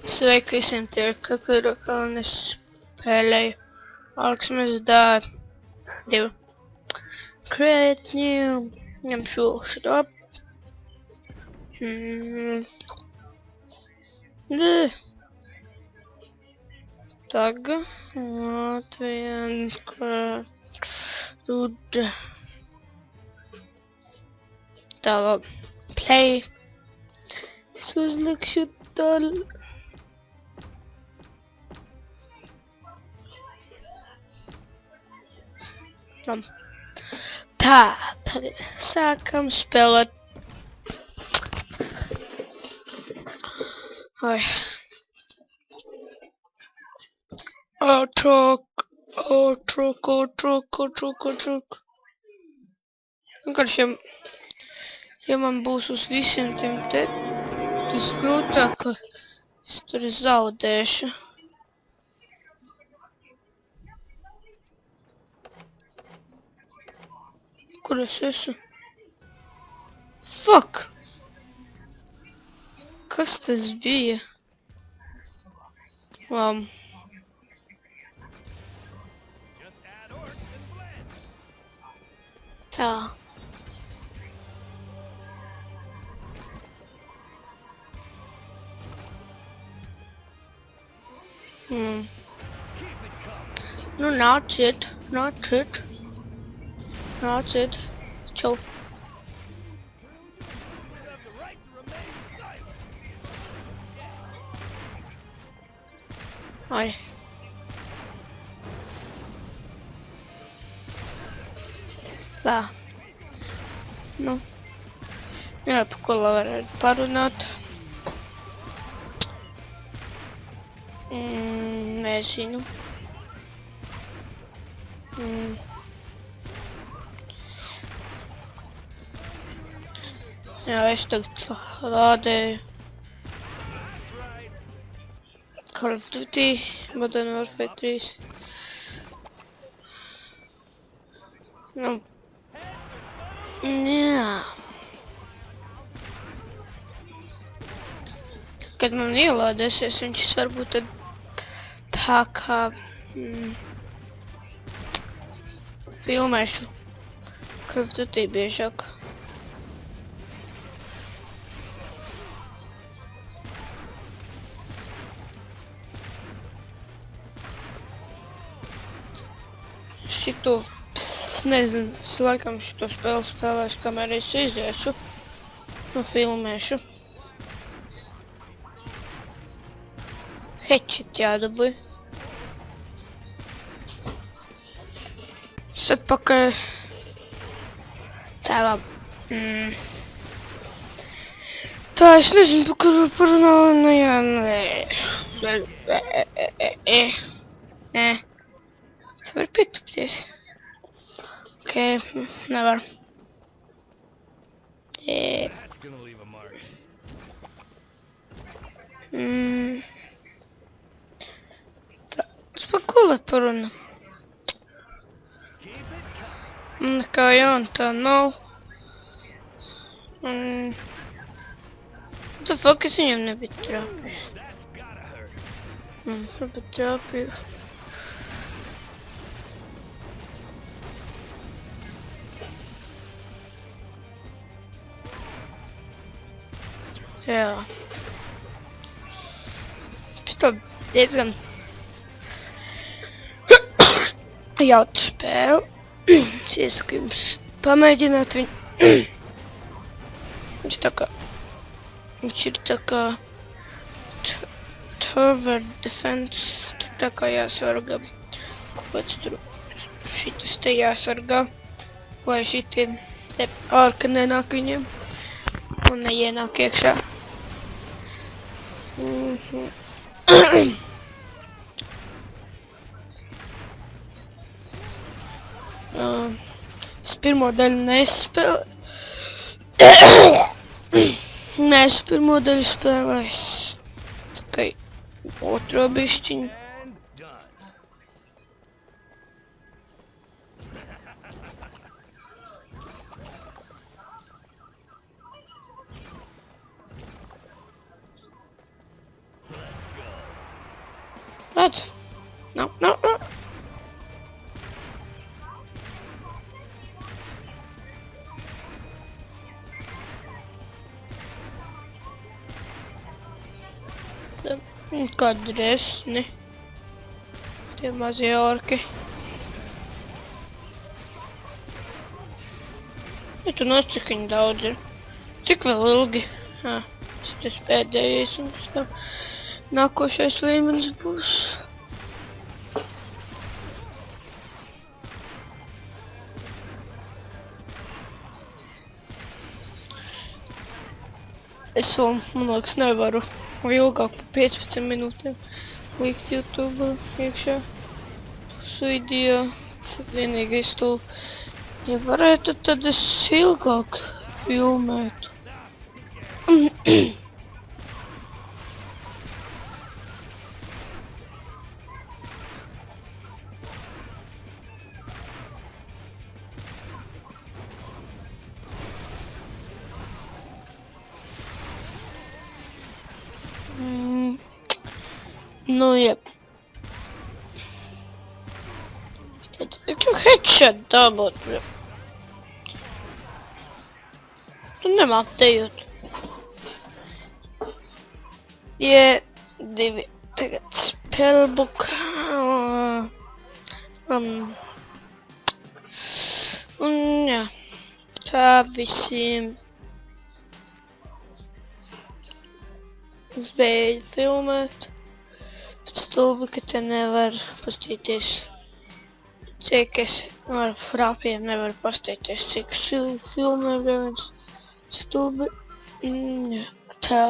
Sveiki visiem tie, kuru kalnes spēlēju. Alksmes dār 2. Create new. Ņemšu šito. Tag. Latvijas krūda. Tālāk. Play. Es uzlikšu tālāk. Tā, tagad sākam spēlēt. Ai. Ātrāk. Vienkārši, ja man būs uz visiem tiem te, tas grūtāk, ka es tur zaudēšu. Kur es esmu? Fuck! Kas tas bija? Tā. Nu, nāciet. Čau. Ai. Tā. Nu. Jā, par ko lai varētu parunāt. Nezinu. Jā, es tagad lādēju Call of Duty Modern Warfare 3. Nu. Jā. Kad man ielādēsies, viņš varbūt tad tā kā filmēšu Call of Duty biežāk. Šito, es nezinu, es laikam šito spēli spēlēšu, kamēr es iziešu. Nu, filmēšu. Headshot jādabūj. Es atpakaļ. Tā labi. Tā, es nezinu, par kuru parunāju. Nu, jā, nē. Tu vari piekāpties. Ok, nevar. Tā, tas par ko lai parunā? Nekā jauna tā nav. What the fuck, es viņam nebiju trāpījis. Varbūt trāpīju. Jā. Šito diezgan jautru spēli. Es iesaku jums pamēģināt viņu. Viņš ir tā kā Tower Defense. Tur tā kā jāsargā. Kāpēc tur šitas te jāsargā. Lai šitie ārka nenāk viņiem. Un neienāk iekšā. Es pirmo daļu nespēlēju. Es pirmo daļu spēlēju. Tikai otro bišķiņu. Redz. Nav, nav, nav. Kādi resni. Tie mazie orki. Ja tu nos cik viņi daudz ir. Cik vēl ilgi? Tas pēdējais un pēc tam nākošais līmenis būs. Es vēl, man liekas, nevaru ilgāk par 15 minūtēm likt YouTube iekšā uz video. Tas vienīgais to, ja varētu, tad es ilgāk filmētu. Nu, jeb. Tad tu headshot dabūt. Tu nemāk dejot. Divi. Tagad spellbook. Un jā. Kā visiem. Es beidzu filmēt. Stulbi, ka te nevar pastīties, cik es ar frapiem nevaru pastīties, cik filmē viens stulbi. Tā.